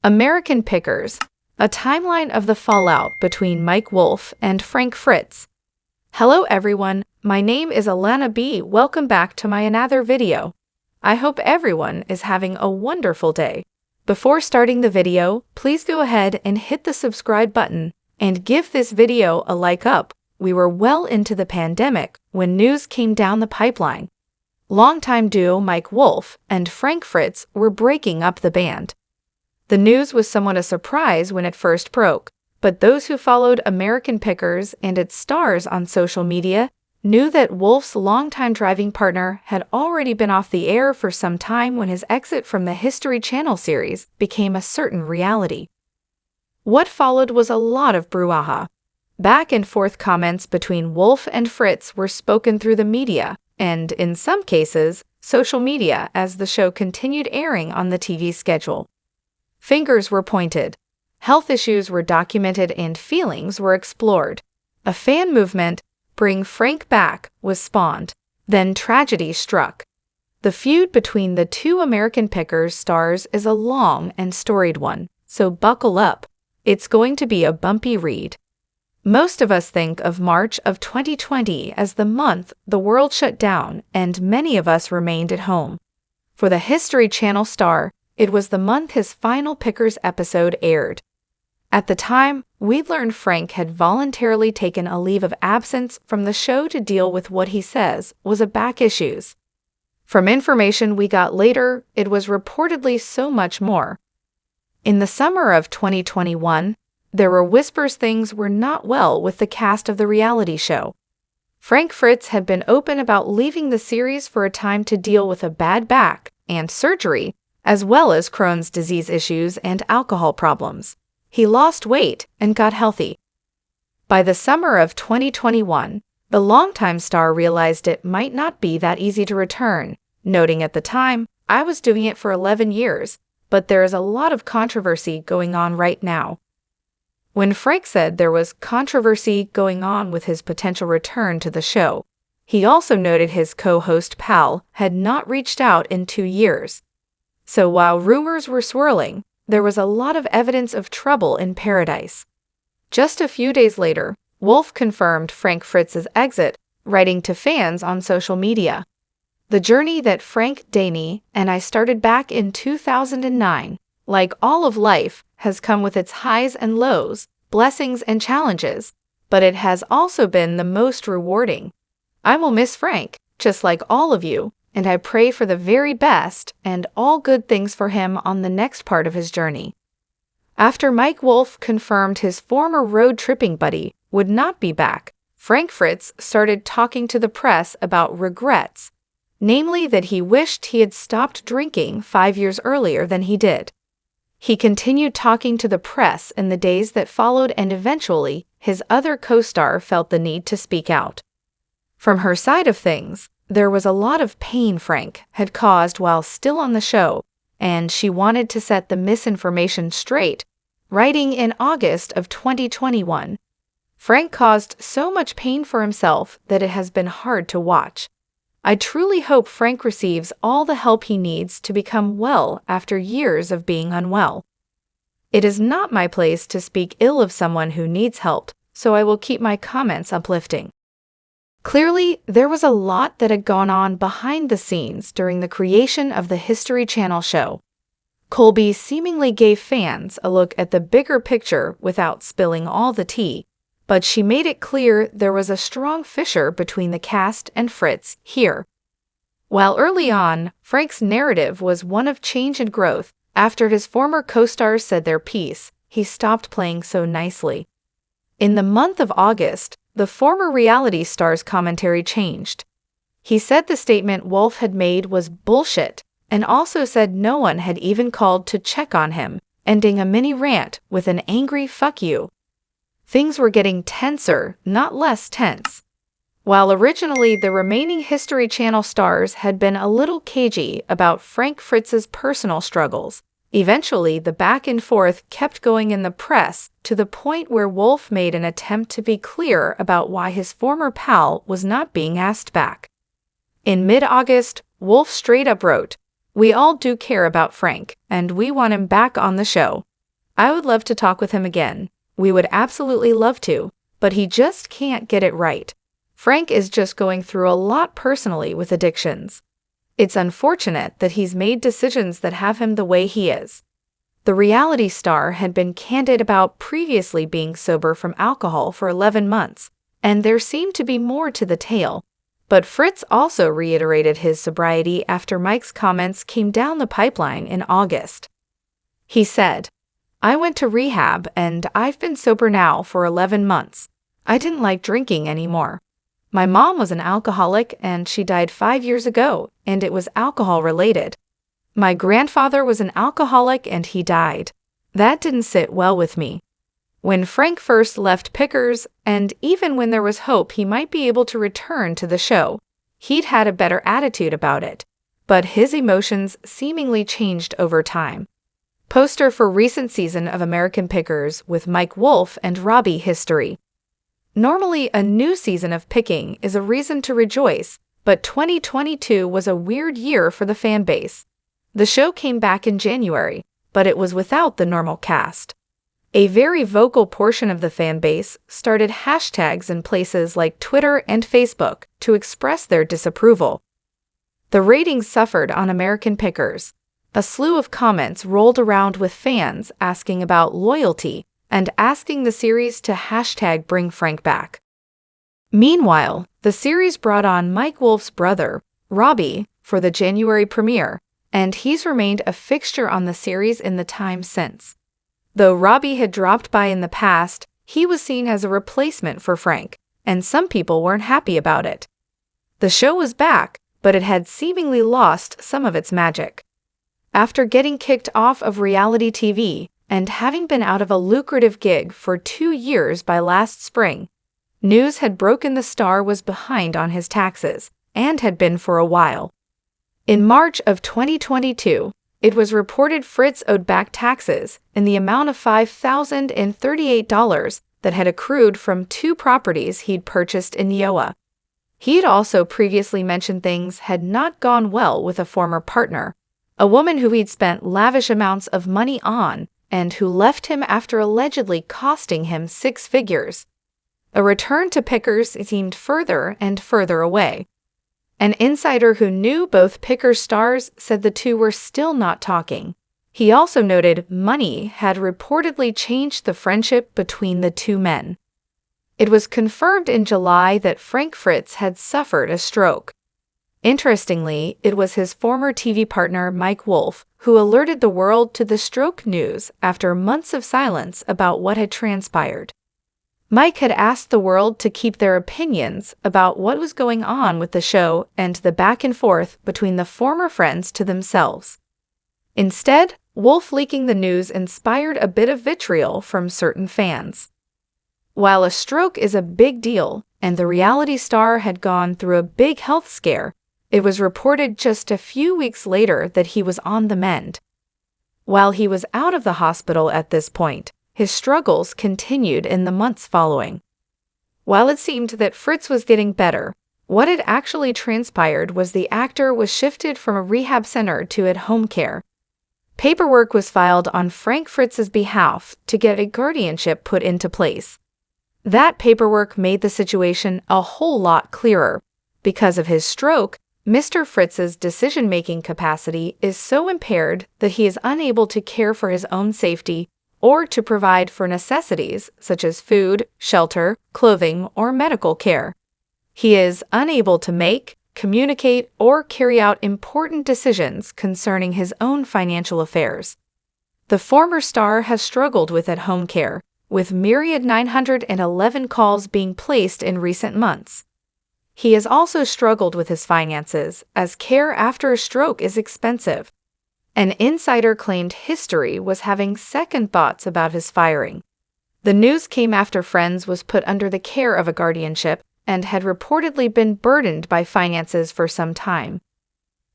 Americanpickers, a timeline of the fallout between Mike Wolfe and Frank Fritz. Hello everyone, my name is Alana B. Welcome back to my another video. I hope everyone is having a wonderful day. Before starting the video, please go ahead and hit the subscribe button and give this video a like up. We were well into the pandemic when news came down the pipeline. Longtime duo Mike Wolfe and Frank Fritz were breaking up the band. The news was somewhat a surprise when it first broke, but those who followed Americanpickers and its stars on social media knew that Wolfe's longtime driving partner had already been off the air for some time when his exit from the History Channel series became a certain reality. What followed was a lot of brouhaha. Back and forth comments between Wolfe and Fritz were spoken through the media, and in some cases, social media as the show continued airing on the TV schedule. Fingers were pointed, health issues were documented, and feelings were explored. A fan movement, Bring Frank Back, was spawned. Then tragedy struck. The feud between the two Americanpickers stars is a long and storied one, so buckle up. It's going to be a bumpy read. Most of us think of March of 2020 as the month the world shut down and many of us remained at home. For the History Channel star, it was the month his final Pickers episode aired. At the time, we learned Frank had voluntarily taken a leave of absence from the show to deal with what he says was a back issues. From information we got later, it was reportedly so much more. In the summer of 2021, there were whispers things were not well with the cast of the reality show. Frank Fritz had been open about leaving the series for a time to deal with a bad back and surgery, as well as Crohn's disease issues and alcohol problems. He lost weight and got healthy. By the summer of 2021, the longtime star realized it might not be that easy to return, noting at the time, "I was doing it for 11 years, but there is a lot of controversy going on right now." When Frank said there was controversy going on with his potential return to the show, he also noted his co-host pal had not reached out in 2 years. So while rumors were swirling, there was a lot of evidence of trouble in paradise. Just a few days later, Wolfe confirmed Frank Fritz's exit, writing to fans on social media. "The journey that Frank, Danny, and I started back in 2009, like all of life, has come with its highs and lows, blessings and challenges, but it has also been the most rewarding. I will miss Frank, just like all of you, and I pray for the very best and all good things for him on the next part of his journey." After Mike Wolfe confirmed his former road tripping buddy would not be back, Frank Fritz started talking to the press about regrets, namely that he wished he had stopped drinking 5 years earlier than he did. He continued talking to the press in the days that followed, and eventually, his other co-star felt the need to speak out. From her side of things, there was a lot of pain Frank had caused while still on the show, and she wanted to set the misinformation straight, writing in August of 2021, "Frank caused so much pain for himself that it has been hard to watch. I truly hope Frank receives all the help he needs to become well after years of being unwell. It is not my place to speak ill of someone who needs help, so I will keep my comments uplifting." Clearly, there was a lot that had gone on behind the scenes during the creation of the History Channel show. Colby seemingly gave fans a look at the bigger picture without spilling all the tea, but she made it clear there was a strong fissure between the cast and Fritz here. While early on, Frank's narrative was one of change and growth, after his former co-stars said their piece, he stopped playing so nicely. In the month of August, the former reality star's commentary changed. He said the statement Wolfe had made was bullshit, and also said no one had even called to check on him, ending a mini rant with an angry "fuck you." Things were getting tenser, not less tense. While originally the remaining History Channel stars had been a little cagey about Frank Fritz's personal struggles, eventually the back and forth kept going in the press to the point where Wolfe made an attempt to be clear about why his former pal was not being asked back. In mid-August, Wolfe straight up wrote, "We all do care about Frank, and we want him back on the show. I would love to talk with him again. We would absolutely love to, but he just can't get it right. Frank is just going through a lot personally with addictions. It's unfortunate that he's made decisions that have him the way he is. The reality star had been candid about previously being sober from alcohol for 11 months, and there seemed to be more to the tale. But Fritz also reiterated his sobriety after Mike's comments came down the pipeline in August. He said, "I went to rehab and I've been sober now for 11 months. I didn't like drinking anymore. My mom was an alcoholic and she died 5 years ago, and it was alcohol related. My grandfather was an alcoholic and he died. That didn't sit well with me." When Frank first left Pickers, and even when there was hope he might be able to return to the show, he'd had a better attitude about it. But his emotions seemingly changed over time. Poster for recent season of American Pickers with Mike Wolfe and Robbie history. Normally, a new season of picking is a reason to rejoice, but 2022 was a weird year for the fan base. The show came back in January, but it was without the normal cast. A very vocal portion of the fan base started hashtags in places like Twitter and Facebook to express their disapproval. The ratings suffered on American Pickers. A slew of comments rolled around with fans asking about loyalty and asking the series to hashtag bring Frank back. Meanwhile, the series brought on Mike Wolfe's brother, Robbie, for the January premiere, and he's remained a fixture on the series in the time since. Though Robbie had dropped by in the past, he was seen as a replacement for Frank, and some people weren't happy about it. The show was back, but it had seemingly lost some of its magic. After getting kicked off of reality TV and having been out of a lucrative gig for 2 years by last spring, news had broken the star was behind on his taxes, and had been for a while. In March of 2022, it was reported Fritz owed back taxes in the amount of $5,038 that had accrued from 2 properties he'd purchased in Iowa. He'd also previously mentioned things had not gone well with a former partner, a woman who he'd spent lavish amounts of money on and who left him after allegedly costing him 6 figures. A return to Pickers seemed further and further away. An insider who knew both Pickers stars said the two were still not talking. He also noted money had reportedly changed the friendship between the two men. It was confirmed in July that Frank Fritz had suffered a stroke. Interestingly, it was his former TV partner Mike Wolfe who alerted the world to the stroke news after months of silence about what had transpired. Mike had asked the world to keep their opinions about what was going on with the show and the back and forth between the former friends to themselves. Instead, Wolfe leaking the news inspired a bit of vitriol from certain fans. While a stroke is a big deal, and the reality star had gone through a big health scare, it was reported just a few weeks later that he was on the mend. While he was out of the hospital at this point, his struggles continued in the months following. While it seemed that Fritz was getting better, what had actually transpired was the actor was shifted from a rehab center to at-home care. Paperwork was filed on Frank Fritz's behalf to get a guardianship put into place. That paperwork made the situation a whole lot clearer. Because of his stroke, Mr. Fritz's decision-making capacity is so impaired that he is unable to care for his own safety or to provide for necessities such as food, shelter, clothing, or medical care. He is unable to make, communicate, or carry out important decisions concerning his own financial affairs. The former star has struggled with at-home care, with myriad 911 calls being placed in recent months. He has also struggled with his finances, as care after a stroke is expensive. An insider claimed history was having second thoughts about his firing. The news came after Friends was put under the care of a guardianship and had reportedly been burdened by finances for some time.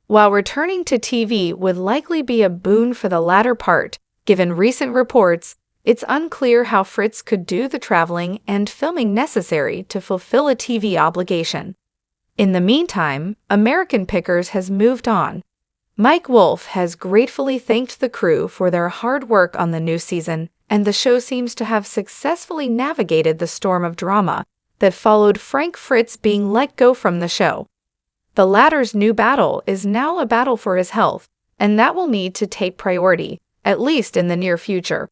While returning to TV would likely be a boon for the latter part, given recent reports, it's unclear how Fritz could do the traveling and filming necessary to fulfill a TV obligation. In the meantime, American Pickers has moved on. Mike Wolfe has gratefully thanked the crew for their hard work on the new season, and the show seems to have successfully navigated the storm of drama that followed Frank Fritz being let go from the show. The latter's new battle is now a battle for his health, and that will need to take priority, at least in the near future.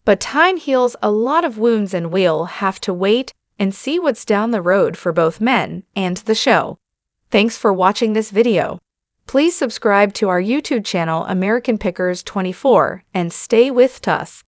But time heals a lot of wounds, and we'll have to wait and see what's down the road for both men and the show. Thanks for watching this video. Please subscribe to our YouTube channel American Pickers 24 and stay with us.